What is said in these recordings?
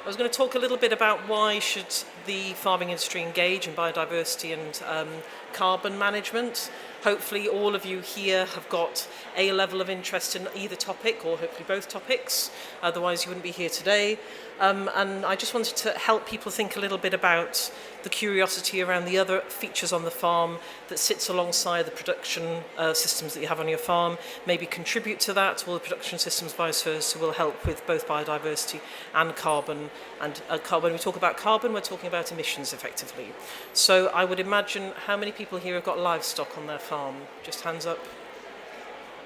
I was going to talk a little bit about why should the farming industry engage in biodiversity and carbon management. Hopefully all of you here have got a level of interest in either topic, or hopefully both topics, otherwise you wouldn't be here today. And I just wanted to help people think a little bit about the curiosity around the other features on the farm that sits alongside the production systems that you have on your farm, maybe contribute to that, or the production systems vice versa will help with both biodiversity and carbon. And when we talk about carbon, we're talking about emissions effectively. So I would imagine, how many people here have got livestock on their farm? Just hands up.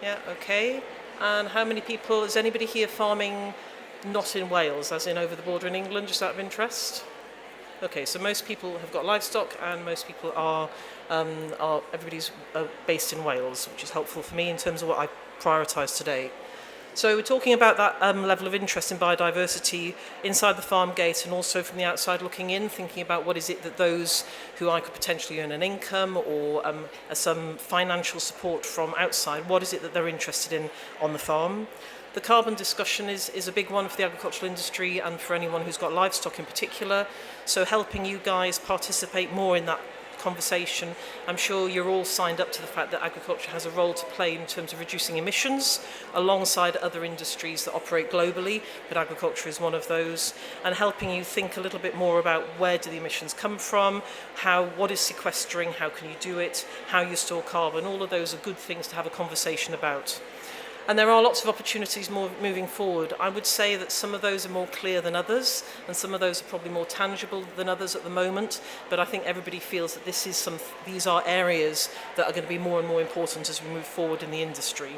Yeah, okay. And how many people, is anybody here farming not in Wales, as in over the border in England, just out of interest? Okay, so most people have got livestock, and most people are everybody's based in Wales, which is helpful for me in terms of what I prioritise today. So we're talking about that level of interest in biodiversity inside the farm gate, and also from the outside looking in, thinking about what is it that those who I could potentially earn an income or some financial support from outside, what is it that they're interested in on the farm. The carbon discussion is a big one for the agricultural industry and for anyone who's got livestock in particular. So helping you guys participate more in that conversation. I'm sure you're all signed up to the fact that agriculture has a role to play in terms of reducing emissions alongside other industries that operate globally, but agriculture is one of those, and helping you think a little bit more about where do the emissions come from, what is sequestering, how can you do it, how you store carbon. All of those are good things to have a conversation about. And there are lots of opportunities moving forward. I would say that some of those are more clear than others, and some of those are probably more tangible than others at the moment. But I think everybody feels that these are areas that are going to be more and more important as we move forward in the industry.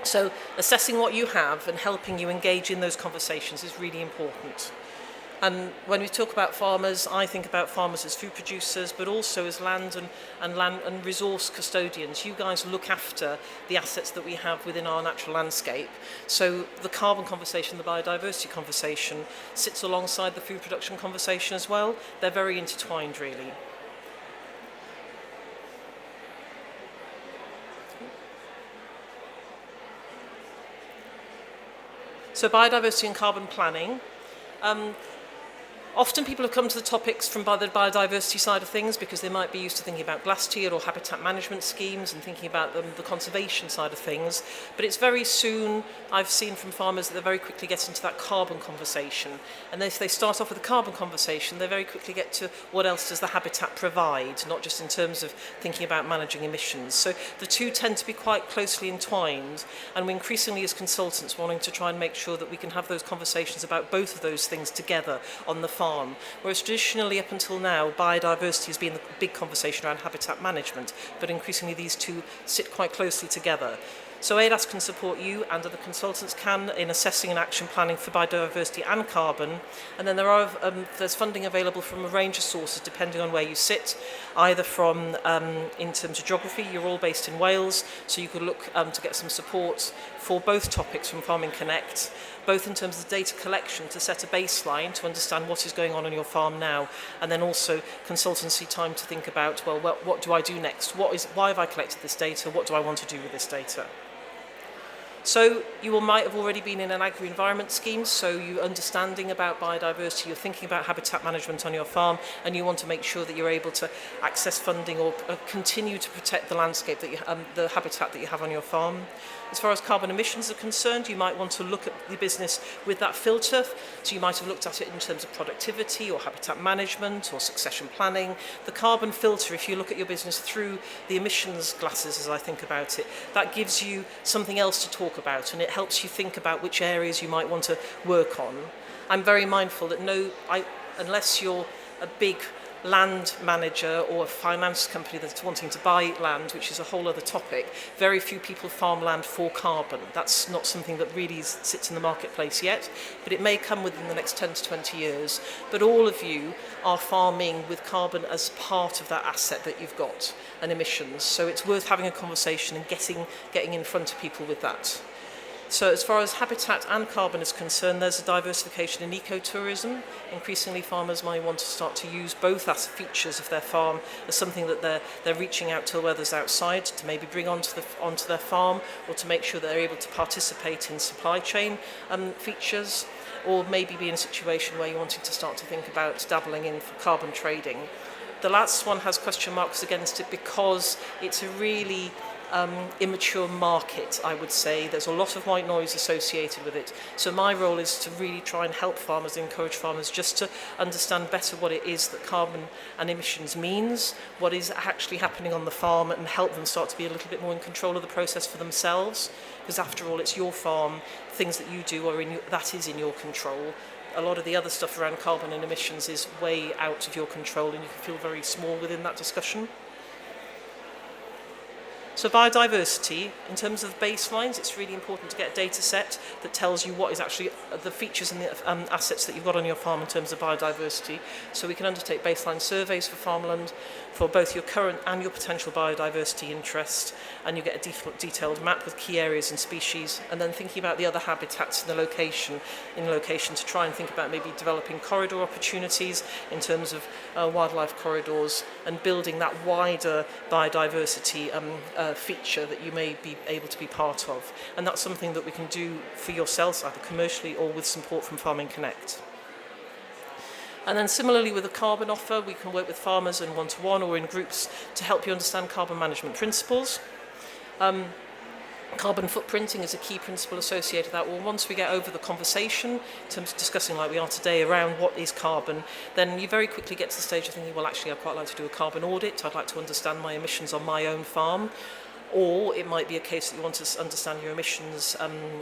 So assessing what you have and helping you engage in those conversations is really important. And when we talk about farmers, I think about farmers as food producers, but also as land and resource custodians. You guys look after the assets that we have within our natural landscape. So the carbon conversation, the biodiversity conversation, sits alongside the food production conversation as well. They're very intertwined, really. So biodiversity and carbon planning. Often people have come to the topics from the biodiversity side of things because they might be used to thinking about glass tier or habitat management schemes and thinking about the conservation side of things. But it's very soon, I've seen from farmers that they very quickly get into that carbon conversation. And if they start off with the carbon conversation, they very quickly get to what else does the habitat provide, not just in terms of thinking about managing emissions. So the two tend to be quite closely entwined, and we're increasingly as consultants wanting to try and make sure that we can have those conversations about both of those things together on the farm. Whereas traditionally up until now, biodiversity has been the big conversation around habitat management, but increasingly these two sit quite closely together. So ADAS can support you, and other consultants can, in assessing and action planning for biodiversity and carbon. And then there's funding available from a range of sources depending on where you sit, either from, in terms of geography, you're all based in Wales, so you could look to get some support for both topics from Farming Connect, both in terms of data collection to set a baseline to understand what is going on your farm now, and then also consultancy time to think about, well, what do I do next? Why have I collected this data? What do I want to do with this data? So you might have already been in an agri-environment scheme, so you're understanding about biodiversity, you're thinking about habitat management on your farm, and you want to make sure that you're able to access funding or continue to protect the landscape, the habitat that you have on your farm. As far as carbon emissions are concerned, you might want to look at the business with that filter. So you might have looked at it in terms of productivity or habitat management or succession planning. The carbon filter, if you look at your business through the emissions glasses, as I think about it, that gives you something else to talk about, and it helps you think about which areas you might want to work on. I'm very mindful that unless you're a big land manager or a finance company that's wanting to buy land, which is a whole other topic, very few people farm land for carbon. That's not something that really sits in the marketplace yet, but it may come within the next 10 to 20 years. But all of you are farming with carbon as part of that asset that you've got, and emissions. So it's worth having a conversation and getting in front of people with that. So as far as habitat and carbon is concerned, there's a diversification in ecotourism. Increasingly farmers might want to start to use both as features of their farm as something that they're reaching out to others outside to maybe bring onto their farm, or to make sure that they're able to participate in supply chain features. or maybe be in a situation where you're wanting to start to think about dabbling in carbon trading. The last one has question marks against it because it's a really immature market, I would say. There's a lot of white noise associated with it. So my role is to really try and help farmers, encourage farmers just to understand better what it is that carbon and emissions means, what is actually happening on the farm, and help them start to be a little bit more in control of the process for themselves. Because after all, it's your farm, things that you do that is in your control. A lot of the other stuff around carbon and emissions is way out of your control, and you can feel very small within that discussion. So biodiversity, in terms of baselines, it's really important to get a data set that tells you what is actually the features and the assets that you've got on your farm in terms of biodiversity. So we can undertake baseline surveys for farmland for both your current and your potential biodiversity interest, and you get a detailed map with key areas and species, and then thinking about the other habitats in the location to try and think about maybe developing corridor opportunities in terms of wildlife corridors and building that wider biodiversity feature that you may be able to be part of. And that's something that we can do for yourselves, either commercially or with support from Farming Connect. And then similarly with the carbon offer, we can work with farmers in one-to-one or in groups to help you understand carbon management principles. Carbon footprinting is a key principle associated with that. Well, once we get over the conversation, in terms of discussing like we are today around what is carbon, then you very quickly get to the stage of thinking, well, actually, I'd quite like to do a carbon audit. I'd like to understand my emissions on my own farm. Or it might be a case that you want to understand your emissions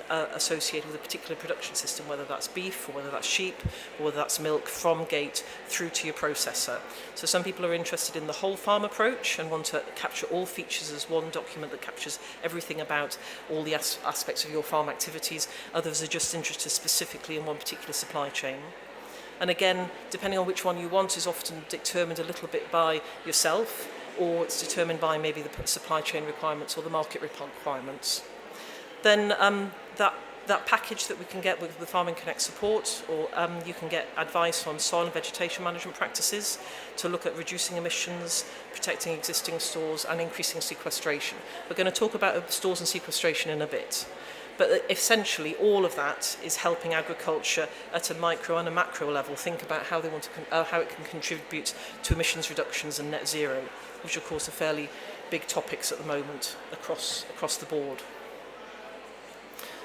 associated with a particular production system, whether that's beef or whether that's sheep or whether that's milk from gate through to your processor. So some people are interested in the whole farm approach and want to capture all features as one document that captures everything about all the aspects of your farm activities. Others are just interested specifically in one particular supply chain. And again, depending on which one you want is often determined a little bit by yourself, or it's determined by maybe the supply chain requirements or the market requirements. Then that package that we can get with the Farming Connect support, or you can get advice on soil and vegetation management practices to look at reducing emissions, protecting existing stores and increasing sequestration. We're going to talk about stores and sequestration in a bit. But essentially, all of that is helping agriculture at a micro and a macro level think about how they want to how it can contribute to emissions reductions and net zero, which of course are fairly big topics at the moment across the board.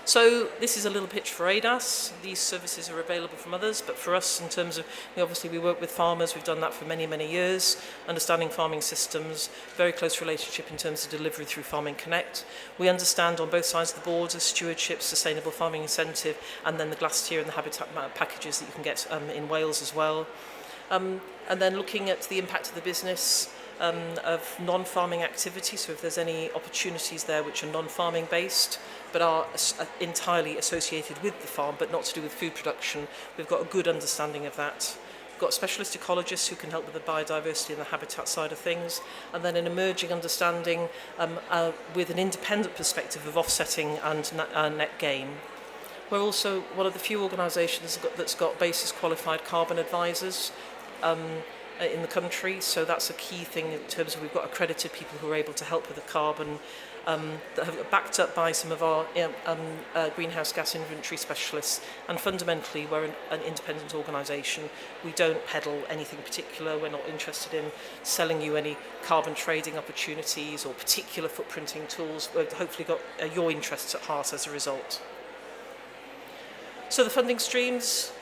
So this is a little pitch for ADAS. These services are available from others, but for us, in terms of, obviously we work with farmers, we've done that for many, many years, understanding farming systems, very close relationship in terms of delivery through Farming Connect. We understand on both sides of the board, stewardship, sustainable farming incentive, and then the glass tier and the habitat packages that you can get in Wales as well. And then looking at the impact of the business, of non-farming activity, so if there's any opportunities there which are non-farming based but are entirely associated with the farm but not to do with food production, we've got a good understanding of that. We've got specialist ecologists who can help with the biodiversity and the habitat side of things, and then an emerging understanding with an independent perspective of offsetting and net gain. We're also one of the few organisations that's got basis qualified carbon advisors in the country, so that's a key thing in terms of we've got accredited people who are able to help with the carbon, that have backed up by some of our greenhouse gas inventory specialists. And fundamentally, we're an independent organisation. We don't peddle anything particular. We're not interested in selling you any carbon trading opportunities or particular footprinting tools. We've hopefully got your interests at heart as a result. So the funding streams,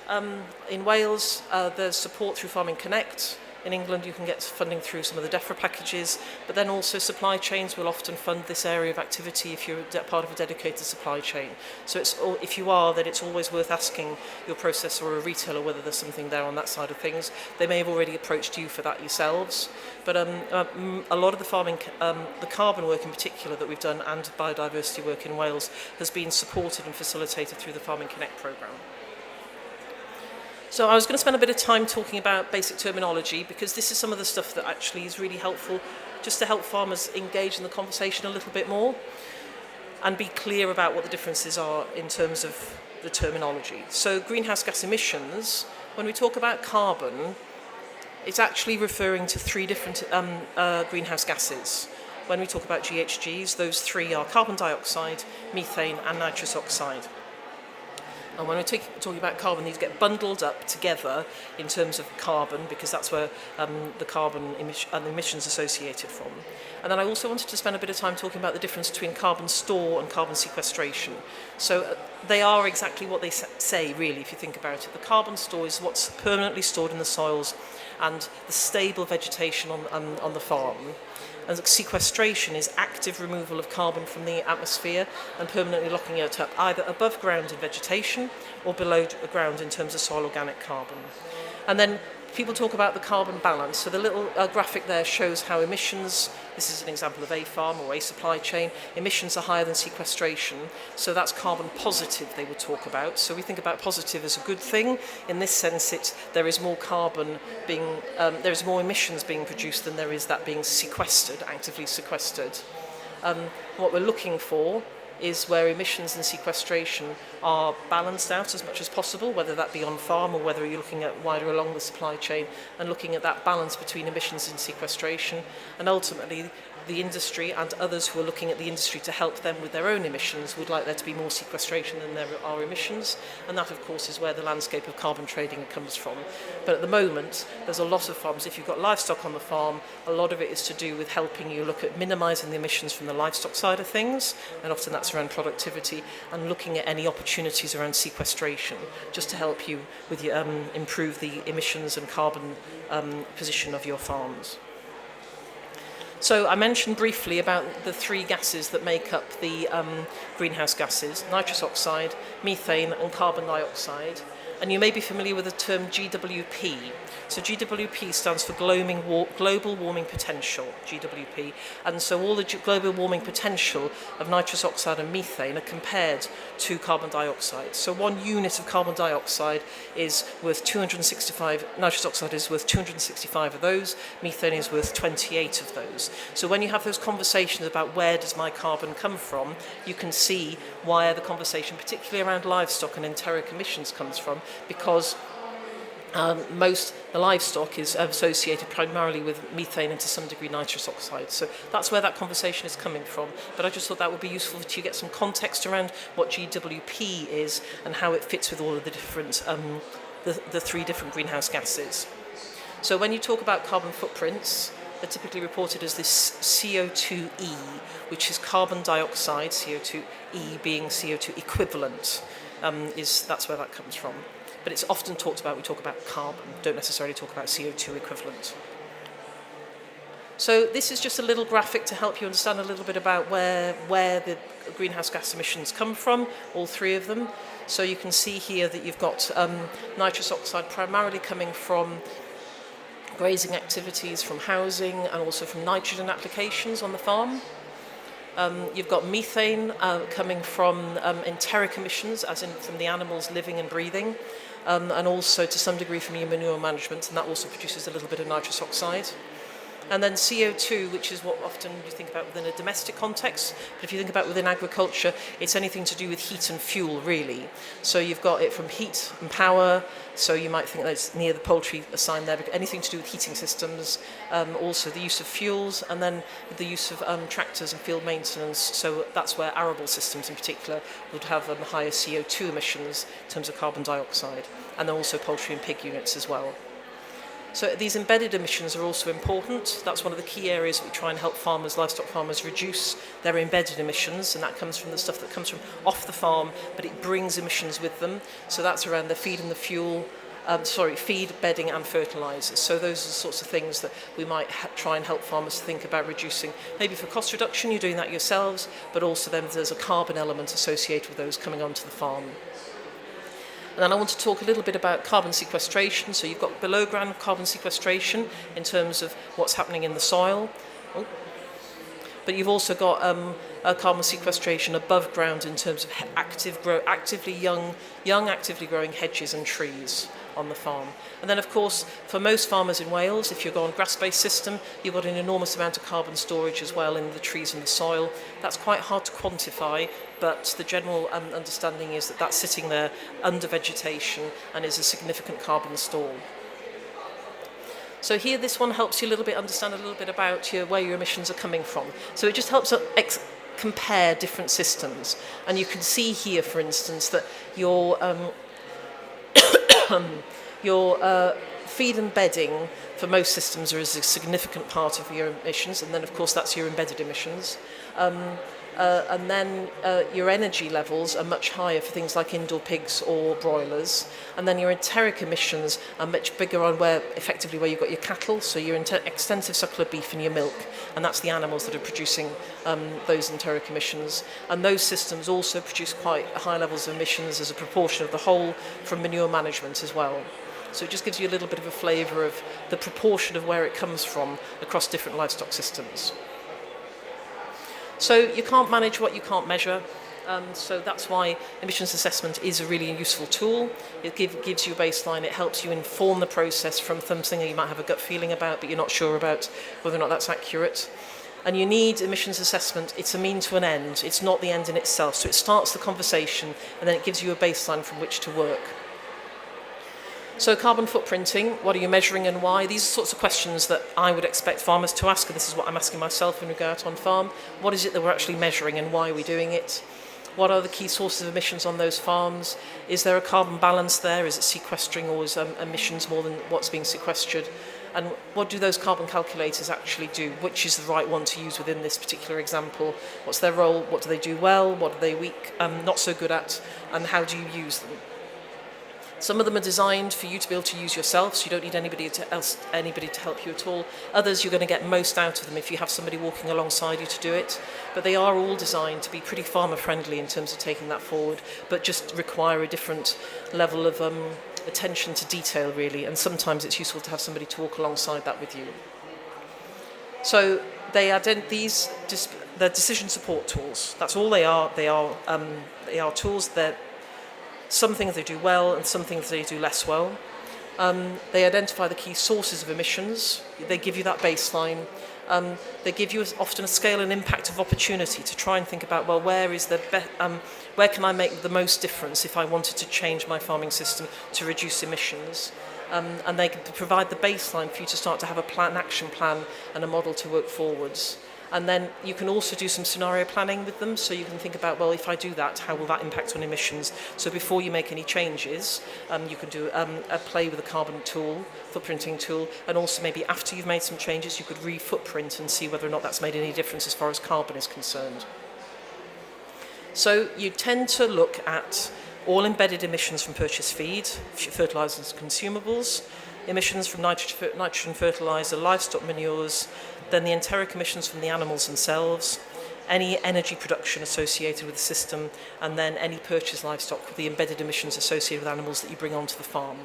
in Wales, there's support through Farming Connect. In England, you can get funding through some of the DEFRA packages, but then also supply chains will often fund this area of activity if you're part of a dedicated supply chain. So if you are, then it's always worth asking your processor or a retailer whether there's something there on that side of things. They may have already approached you for that yourselves, but a lot of the carbon work in particular that we've done and biodiversity work in Wales has been supported and facilitated through the Farming Connect programme. So I was going to spend a bit of time talking about basic terminology, because this is some of the stuff that actually is really helpful just to help farmers engage in the conversation a little bit more and be clear about what the differences are in terms of the terminology. So greenhouse gas emissions, when we talk about carbon, it's actually referring to three different greenhouse gases. When we talk about GHGs, those three are carbon dioxide, methane and nitrous oxide. And when we're talking about carbon, these get bundled up together in terms of carbon, because that's where the carbon emissions associated from. And then I also wanted to spend a bit of time talking about the difference between carbon store and carbon sequestration. So they are exactly what they say, really, if you think about it. The carbon store is what's permanently stored in the soils and the stable vegetation on the farm. And sequestration is active removal of carbon from the atmosphere and permanently locking it up either above ground in vegetation or below ground in terms of soil organic carbon. And then people talk about the carbon balance. So the little graphic there shows how emissions, this is an example of a farm or a supply chain, emissions are higher than sequestration. So that's carbon positive they would talk about. So we think about positive as a good thing. In this sense, there is more carbon being, there is more emissions being produced than there is that being sequestered, actively sequestered. What we're looking for is where emissions and sequestration are balanced out as much as possible, whether that be on farm or whether you're looking at wider along the supply chain and looking at that balance between emissions and sequestration. And ultimately, the industry and others who are looking at the industry to help them with their own emissions would like there to be more sequestration than there are emissions, and that of course is where the landscape of carbon trading comes from. But at the moment there's a lot of farms, if you've got livestock on the farm, a lot of it is to do with helping you look at minimising the emissions from the livestock side of things, and often that's around productivity, and looking at any opportunities around sequestration just to help you with your, improve the emissions and carbon position of your farms. So I mentioned briefly about the three gases that make up the greenhouse gases: nitrous oxide, methane and carbon dioxide. And you may be familiar with the term GWP. So GWP stands for Global Warming Potential, GWP. And so all the global warming potential of nitrous oxide and methane are compared to carbon dioxide. So 1 unit of carbon dioxide is worth 265, nitrous oxide is worth 265 of those, methane is worth 28 of those. So when you have those conversations about where does my carbon come from, you can see why the conversation, particularly around livestock and enteric emissions, comes from, because the livestock is associated primarily with methane and to some degree nitrous oxide. So that's where that conversation is coming from. But I just thought that would be useful to get some context around what GWP is and how it fits with all of the different, the three different greenhouse gases. So when you talk about carbon footprints, they're typically reported as this CO2e, which is carbon dioxide, CO2e being CO2 equivalent, that's where that comes from. But it's often talked about, we talk about carbon, don't necessarily talk about CO2 equivalent. So this is just a little graphic to help you understand a little bit about where the greenhouse gas emissions come from, all three of them. So you can see here that you've got nitrous oxide primarily coming from grazing activities, from housing, and also from nitrogen applications on the farm. You've got methane coming from enteric emissions, as in from the animals living and breathing, and also to some degree from your manure management, and that also produces a little bit of nitrous oxide. And then CO2, which is what often you think about within a domestic context, but if you think about within agriculture, it's anything to do with heat and fuel, really. So you've got it from heat and power, so you might think that's near the poultry sign there, but anything to do with heating systems, also the use of fuels, and then the use of tractors and field maintenance. So that's where arable systems in particular would have higher CO2 emissions in terms of carbon dioxide, and then also poultry and pig units as well. So these embedded emissions are also important. That's one of the key areas that we try and help farmers, livestock farmers, reduce their embedded emissions, and that comes from the stuff that comes from off the farm, but it brings emissions with them. So that's around the feed and the fuel, feed, bedding and fertilisers. So those are the sorts of things that we might try and help farmers think about reducing. Maybe for cost reduction, you're doing that yourselves, but also then there's a carbon element associated with those coming onto the farm. And then I want to talk a little bit about carbon sequestration. So you've got below ground carbon sequestration in terms of what's happening in the soil. But you've also got carbon sequestration above ground in terms of actively growing hedges and trees on the farm. And then, of course, for most farmers in Wales, if you go on grass-based system, you've got an enormous amount of carbon storage as well in the trees and the soil. That's quite hard to quantify, but the general understanding is that that's sitting there under vegetation and is a significant carbon store. So here, this one helps you a little bit understand a little bit about where your emissions are coming from. So it just helps compare different systems. And you can see here, for instance, that your feed and bedding for most systems is a significant part of your emissions, and then of course that's your embedded emissions. And then your energy levels are much higher for things like indoor pigs or broilers. And then your enteric emissions are much bigger on where you've got your cattle, so your extensive suckler beef and your milk, and that's the animals that are producing those enteric emissions. And those systems also produce quite high levels of emissions as a proportion of the whole from manure management as well. So it just gives you a little bit of a flavour of the proportion of where it comes from across different livestock systems. So you can't manage what you can't measure, so that's why emissions assessment is a really useful tool. It gives you a baseline, it helps you inform the process from something that you might have a gut feeling about but you're not sure about whether or not that's accurate. And you need emissions assessment, it's a mean to an end, it's not the end in itself, so it starts the conversation and then it gives you a baseline from which to work. So carbon footprinting, what are you measuring and why? These are sorts of questions that I would expect farmers to ask, and this is what I'm asking myself when we go out on farm. What is it that we're actually measuring and why are we doing it? What are the key sources of emissions on those farms? Is there a carbon balance there? Is it sequestering or is emissions more than what's being sequestered? And what do those carbon calculators actually do? Which is the right one to use within this particular example? What's their role? What do they do well? What are they weak, not so good at? And how do you use them? Some of them are designed for you to be able to use yourself, so you don't need anybody to help you at all. Others, you're going to get most out of them if you have somebody walking alongside you to do it. But they are all designed to be pretty farmer-friendly in terms of taking that forward, but just require a different level of attention to detail, really. And sometimes it's useful to have somebody to walk alongside that with you. So they're decision support tools. That's all they are. They are tools that some things they do well and some things they do less well. They identify the key sources of emissions. They give you that baseline. They give you often a scale and impact of opportunity to try and think about, well, where can I make the most difference if I wanted to change my farming system to reduce emissions? And they can provide the baseline for you to start to have an action plan and a model to work forwards. And then you can also do some scenario planning with them, so you can think about, well, if I do that, how will that impact on emissions? So before you make any changes, you can do a play with a carbon tool, footprinting tool, and also maybe after you've made some changes, you could re-footprint and see whether or not that's made any difference as far as carbon is concerned. So you tend to look at all embedded emissions from purchased feed, fertilisers and consumables, emissions from nitrogen fertiliser, livestock manures, then the enteric emissions from the animals themselves, any energy production associated with the system, and then any purchased livestock, the embedded emissions associated with animals that you bring onto the farm.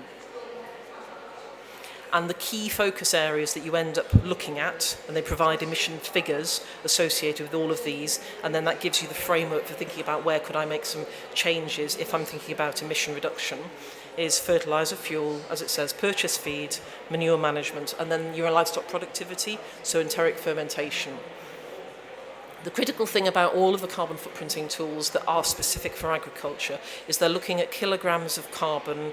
And the key focus areas that you end up looking at, and they provide emission figures associated with all of these, and then that gives you the framework for thinking about where could I make some changes if I'm thinking about emission reduction, is fertiliser, fuel, as it says, purchase feed, manure management, and then your livestock productivity, so enteric fermentation. The critical thing about all of the carbon footprinting tools that are specific for agriculture is they're looking at kilograms of carbon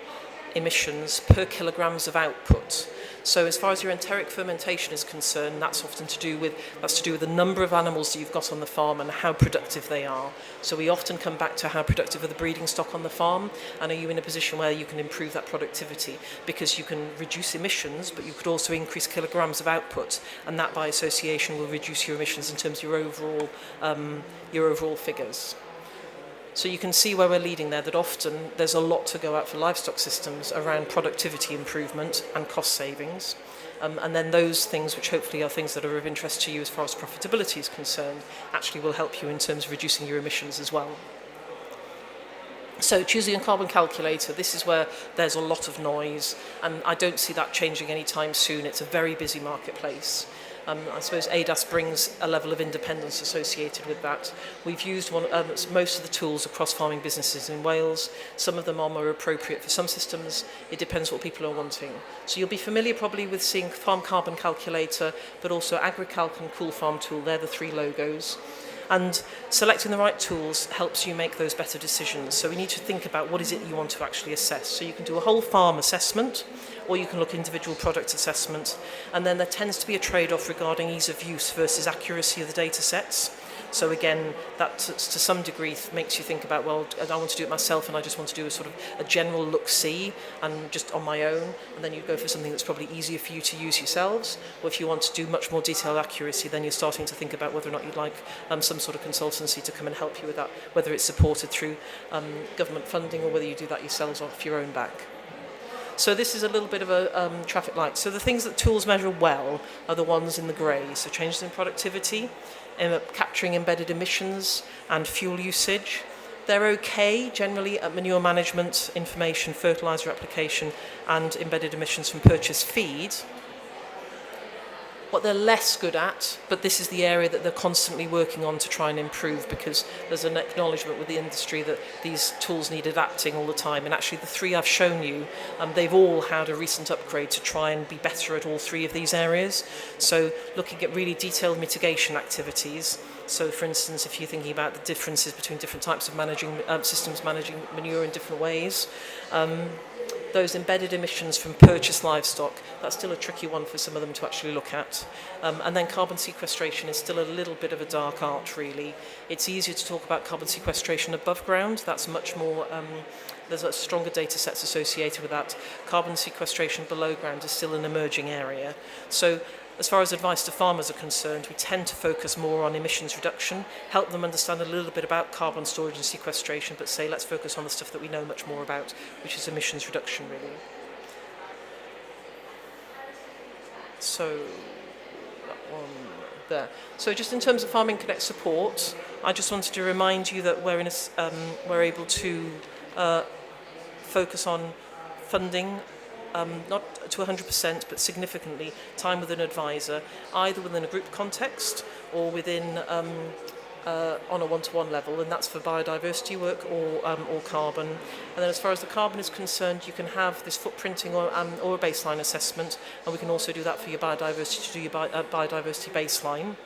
emissions per kilograms of output. So as far as your enteric fermentation is concerned, that's often to do with the number of animals that you've got on the farm and how productive they are. So we often come back to how productive are the breeding stock on the farm, and are you in a position where you can improve that productivity, because you can reduce emissions, but you could also increase kilograms of output, and that by association will reduce your emissions in terms of your overall figures. So you can see where we're leading there, that often there's a lot to go out for livestock systems around productivity improvement and cost savings. And then those things, which hopefully are things that are of interest to you as far as profitability is concerned, actually will help you in terms of reducing your emissions as well. So choosing a carbon calculator, this is where there's a lot of noise, and I don't see that changing anytime soon. It's a very busy marketplace. I suppose ADAS brings a level of independence associated with that. We've used most of the tools across farming businesses in Wales. Some of them are more appropriate for some systems. It depends what people are wanting. So you'll be familiar probably with seeing Farm Carbon Calculator, but also AgriCalc and Cool Farm Tool. They're the three logos. And selecting the right tools helps you make those better decisions. So we need to think about what is it you want to actually assess. So you can do a whole farm assessment, or you can look at individual product assessment. And then there tends to be a trade-off regarding ease of use versus accuracy of the data sets. So again, that to some degree makes you think about, well, I want to do it myself and I just want to do a sort of a general look-see and just on my own, and then you go for something that's probably easier for you to use yourselves. Or if you want to do much more detailed accuracy, then you're starting to think about whether or not you'd like some sort of consultancy to come and help you with that, whether it's supported through government funding or whether you do that yourselves off your own back. So this is a little bit of a traffic light. So the things that tools measure well are the ones in the grey. So changes in productivity, capturing embedded emissions and fuel usage. They're okay generally at manure management, information, fertiliser application and embedded emissions from purchased feed. What they're less good at, but this is the area that they're constantly working on to try and improve, because there's an acknowledgement with the industry that these tools need adapting all the time. And actually the three I've shown you, they've all had a recent upgrade to try and be better at all three of these areas. So looking at really detailed mitigation activities. So for instance, if you're thinking about the differences between different types of systems managing manure in different ways, those embedded emissions from purchased livestock, that's still a tricky one for some of them to actually look at. And then carbon sequestration is still a little bit of a dark art, really. It's easier to talk about carbon sequestration above ground. That's much more, there's a stronger data sets associated with that. Carbon sequestration below ground is still an emerging area. So as far as advice to farmers are concerned, we tend to focus more on emissions reduction, help them understand a little bit about carbon storage and sequestration, but say let's focus on the stuff that we know much more about, which is emissions reduction, really. So that one there. So just in terms of Farming Connect support, I just wanted to remind you that we're able to focus on funding, not to 100%, but significantly, time with an advisor, either within a group context or within on a one-to-one level, and that's for biodiversity work or carbon. And then as far as the carbon is concerned, you can have this footprinting or a baseline assessment, and we can also do that for your biodiversity, to do your biodiversity baseline.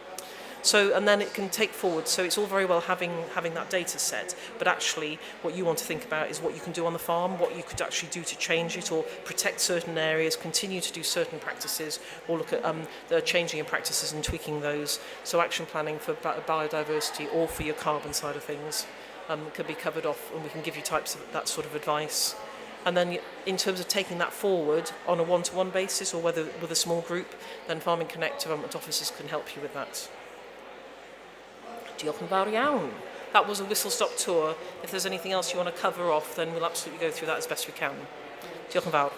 So, and then it can take forward, so it's all very well having that data set, but actually what you want to think about is what you can do on the farm, what you could actually do to change it or protect certain areas, continue to do certain practices, or look at the changing in practices and tweaking those. So action planning for biodiversity or for your carbon side of things can be covered off, and we can give you types of that sort of advice. And then in terms of taking that forward on a one-to-one basis or whether with a small group, then Farming Connect development officers can help you with that. Diolch yn fawr iawn. That was a whistle-stop tour. If there's anything else you want to cover off, then we'll absolutely go through that as best we can. Diolch yn fawr.